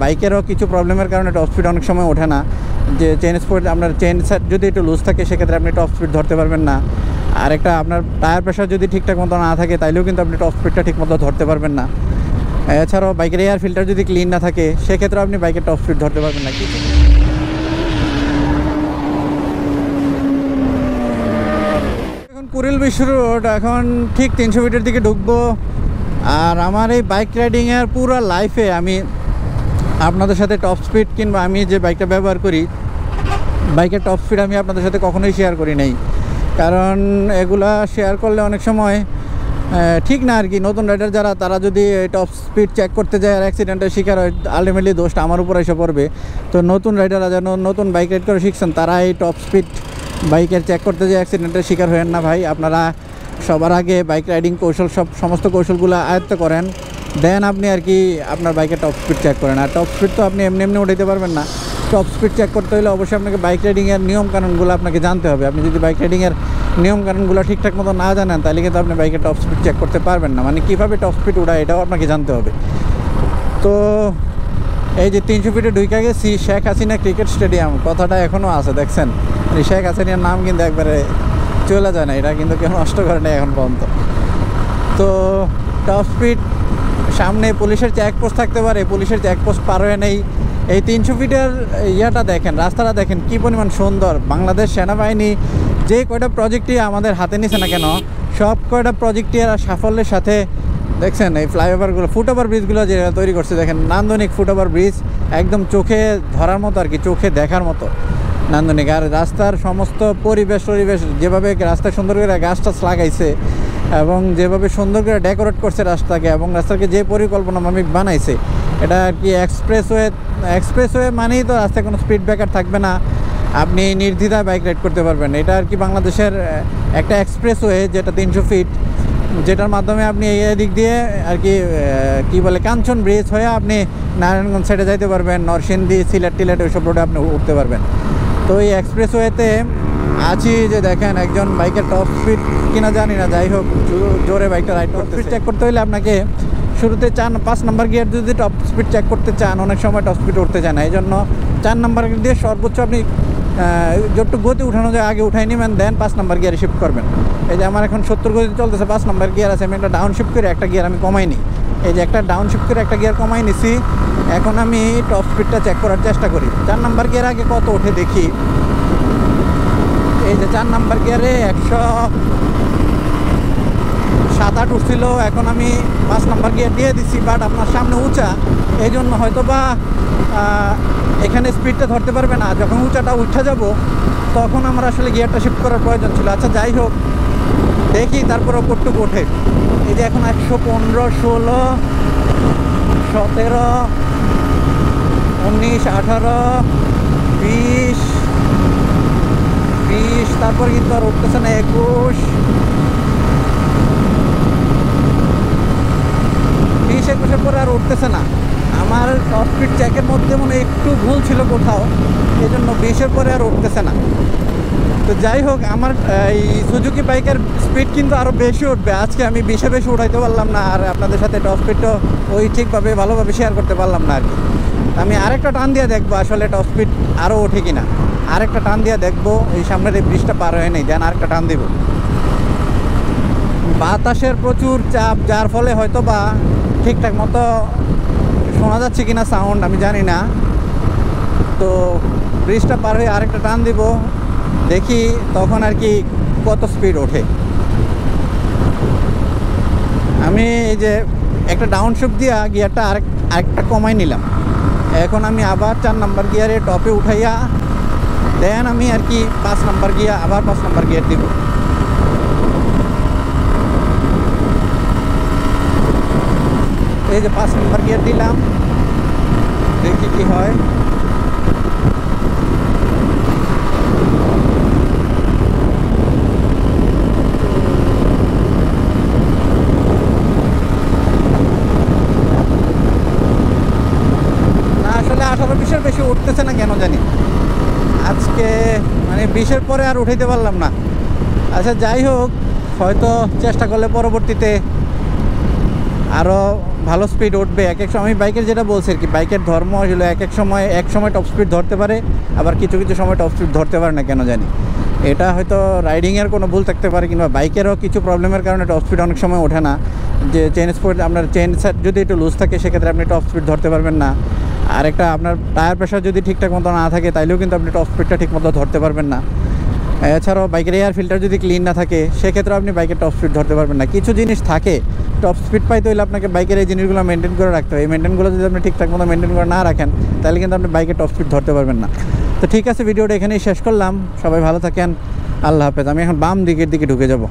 বাইকেরও কিছু প্রবলেমের কারণে টপ স্পিড অনেক সময় ওঠে না। যে চেন স্পোর্ট আপনার চেন যদি একটু লুজ থাকে সেক্ষেত্রে আপনি টপ স্পিড ধরতে পারবেন না। আর একটা আপনার টায়ার প্রেশার যদি ঠিকঠাক মতো না থাকে তাইলেও কিন্তু আপনি টপ স্পিডটা ঠিক মতো ধরতে পারবেন না। এছাড়াও বাইকের এয়ার ফিল্টার যদি ক্লিন না থাকে সেক্ষেত্রে আপনি বাইকের টপ স্পিড ধরতে পারবেন না। এখন কুড়িল বিশ্ব রোড, এখন ঠিক 300 ফিটের দিকে ঢুকবো। আর আমার এই বাইক রাইডিংয়ের পুরো লাইফে আমি আপনাদের সাথে টপ স্পিড কিংবা আমি যে বাইকটা ব্যবহার করি বাইকের টপ স্পিড আমি আপনাদের সাথে কখনোই শেয়ার করি নাই। কারণ এগুলা শেয়ার করলে অনেক সময় ঠিক না আর কি। নতুন রাইডার যারা তারা যদি টপ স্পিড চেক করতে যায় আর অ্যাক্সিডেন্টের শিকার হয়, আলটিমেটলি দোষটা আমার উপর এসে পড়বে। তো নতুন রাইডাররা যেন নতুন বাইক রাইড করে শিখছেন তারা এই টপ স্পিড বাইকের চেক করতে যায় অ্যাক্সিডেন্টের শিকার হয়েন না ভাই। আপনারা সবার আগে বাইক রাইডিং কৌশল সমস্ত কৌশলগুলো আয়ত্ত করেন, দেন আপনি আর কি আপনার বাইকের টপ স্পিড চেক করেন। আর টপ স্পিড তো আপনি এমনি এমনি উঠাইতে পারবেন না। টপ স্পিড চেক করতে হলে অবশ্যই আপনাকে বাইক রাইডিংয়ের নিয়মকানুনগুলো আপনাকে জানতে হবে। আপনি যদি বাইক রাইডিংয়ের নিয়মকানুনগুলো ঠিকঠাক মতো না জানেন তাহলে কিন্তু আপনি বাইকের টপ স্পিড চেক করতে পারবেন না। মানে কীভাবে টপ স্পিড উঠায় এটাও আপনাকে জানতে হবে। তো এই যে 300 ফিটে ঢুকে গেছি শেখ হাসিনা ক্রিকেট স্টেডিয়াম, কথাটা এখনও আছে দেখছেন। শেখ হাসিনার নাম কিন্তু একবারে চলে যায় না, এটা কিন্তু কেউ নষ্ট করে নেই এখন পর্যন্ত। তো টপ স্পিড সামনে পুলিশের চেকপোস্ট থাকতে পারে, পুলিশের চেকপোস্ট পার হয়ে নেই। এই 300 ফিটের ইয়াটা দেখেন, রাস্তাটা দেখেন কী পরিমাণ সুন্দর। বাংলাদেশ সেনাবাহিনী যে কয়টা প্রজেক্টই আমাদের হাতে নিছে না কেন, সব কয়টা প্রজেক্টই এরা সাফল্যের সাথে দেখছেন। এই ফ্লাইওভারগুলো, ফুটওভার ব্রিজগুলো যে তৈরি করছে দেখেন, নান্দনিক ফুটওভার ব্রিজ, একদম চোখে ধরার মতো আর কি, চোখে দেখার মতো নান্দনিক। আর রাস্তার সমস্ত পরিবেশ যেভাবে রাস্তায় সুন্দর করে গাছ টাছ লাগাইছে এবং যেভাবে সুন্দর করে ডেকোরেট করছে রাস্তাকে, এবং রাস্তাকে যে পরিকল্পনা মাফিক বানাইছে, এটা আর কি এক্সপ্রেসওয়ে মানেই তো রাস্তায় কোনো স্পিড ব্রেকার থাকবে না, আপনি নির্দ্বিধায় বাইক রাইড করতে পারবেন। এটা আর কি বাংলাদেশের একটা এক্সপ্রেসওয়ে যেটা 300 ফিট, যেটার মাধ্যমে আপনি এই দিক দিয়ে আর কি কী বলে কাঞ্চন ব্রিজ হয়ে আপনি নারায়ণগঞ্জ সাইডে যাইতে পারবেন, নরসিংদী, সিলেট ওইসব রোডে আপনি উঠতে পারবেন। তো এই এক্সপ্রেসওয়েতে আছি যে দেখেন একজন বাইকের টপ স্পিড কিনা জানি না, যাই হোক জোরে বাইকটা রাইড করতে চেক করতে হলে আপনাকে শুরুতে 5 নম্বর গিয়ার যদি টপ স্পিড চেক করতে চান, অনেক সময় টপ স্পিড উঠতে চায় না, এই জন্য 4 নম্বর দিয়ে সর্বোচ্চ আপনি যতটুকু গতি উঠানো যায় আগে উঠাই নেবেন, দেন 5 নম্বর গিয়ারে শিফট করবেন। এই যে আমার এখন 70 গতি চলতেছে, 5 নম্বর গিয়ার আছে, আমি একটা ডাউন শিফট করে একটা গিয়ার আমি কমাই নিই। এই যে একটা ডাউন শিফট করে একটা গিয়ার কমাই নিছি, এখন আমি টপ স্পিডটা চেক করার চেষ্টা করি। 4 নম্বর গিয়ার আগে কত ওঠে দেখি। এই যে 4 নম্বর গিয়ারে 107-8 উঠছিল, এখন আমি 5 নম্বর গিয়ার দিয়ে দিচ্ছি। বাট আপনার সামনে উঁচা, এই জন্য হয়তো বা এখানে স্পিডটা ধরতে পারবে না। যখন উঁচাটা উঠে যাব তখন আমার আসলে গিয়ারটা শিফট করার প্রয়োজন ছিল। আচ্ছা যাই হোক, দেখি তারপর কতটুকু ওঠে। এই যে এখন 115, 16, 17, 19, 18, 20, তারপর কিন্তু আর উঠতেছে না 21, 20-21-এর পরে আর উঠতেছে না। আমার টপ স্পিড চেকের মধ্যে মনে একটু ভুল ছিল কোথাও, এই জন্য 20-এর পরে আর উঠতেছে না। তো যাই হোক, আমার এই সুজুকি বাইকের স্পিড কিন্তু আরও বেশি উঠবে। আজকে আমি 20-এ বেশি উঠাইতে পারলাম না, আর আপনাদের সাথে টপ স্পিডটা ওই ঠিকভাবে ভালোভাবে শেয়ার করতে পারলাম না আর কি। আমি আরেকটা টান দিয়ে দেখবো আসলে টপ স্পিড আরও ওঠে কিনা। আরেকটা টান দিয়ে দেখবো, এই সামনের এই ব্রিজটা পার হয়ে নেই, দেন আরেকটা টান দিব। বাতাসের প্রচুর চাপ, যার ফলে হয়তো বা ঠিকঠাক মতো শোনা যাচ্ছে কিনা সাউন্ড আমি জানি না। তো ব্রিজটা পার হয়ে আরেকটা টান দিব, দেখি তখন আর কি কত স্পিড ওঠে। আমি এই যে একটা ডাউন শিফট দিয়া গিয়ারটা আরেকটা কমাই নিলাম, এখন আমি আবার 4 নম্বর গিয়ারে টপে উঠাইয়া দেন আমি আর কি 5 নম্বর গিয়ার, আবার 5 নম্বর গিয়ার দিব। এই যে 5 নম্বর গিয়ার দিলাম, দেখি কি হয়। আসলে 18-20-এর বেশি উঠতেছে না কেন জানি আজকে, মানে 20-এর পরে আর উঠাইতে পারলাম না। আচ্ছা যাই হোক, হয়তো চেষ্টা করলে পরবর্তীতে আরও ভালো স্পিড উঠবে। এক সময় আমি বাইকের যেটা বলছি আর কি, বাইকের ধর্ম আসলে এক সময় টপ স্পিড ধরতে পারে, আবার কিছু সময় টপ স্পিড ধরতে পারে না, কেন জানি। এটা হয়তো রাইডিংয়ের কোনো ভুল থাকতে পারে, কিংবা বাইকেরও কিছু প্রবলেমের কারণে টপ স্পিড অনেক সময় ওঠে না। যে চেন স্পিড, আপনার চেন সেট যদি একটু লুজ থাকে সেক্ষেত্রে আপনি টপ স্পিড ধরতে পারবেন না। আর একটা আপনার টায়ার প্রেশার যদি ঠিকঠাক মতো না থাকে তাইলেও কিন্তু আপনি টপ স্পিডটা ঠিক মতো ধরতে পারবেন না। এছাড়াও বাইকের এয়ার ফিল্টার যদি ক্লিন না থাকে সেক্ষেত্রে আপনি বাইকের টপ স্পিড ধরতে পারবেন না। কিছু জিনিস থাকে, টপ স্পিড পাইতে হলে আপনাকে বাইকের এই জিনিসগুলো মেনটেন করে রাখতে হয়। এই মেনটেনগুলো যদি আপনি ঠিকঠাক মতো মেনটেন করে না রাখেন তাহলে কিন্তু আপনি বাইকের টপ স্পিড ধরতে পারবেন না। তো ঠিক আছে, ভিডিওটা এখানেই শেষ করলাম। সবাই ভালো থাকেন, আল্লাহ হাফেজ। আমি এখন বাম দিকের দিকে ঢুকে যাব।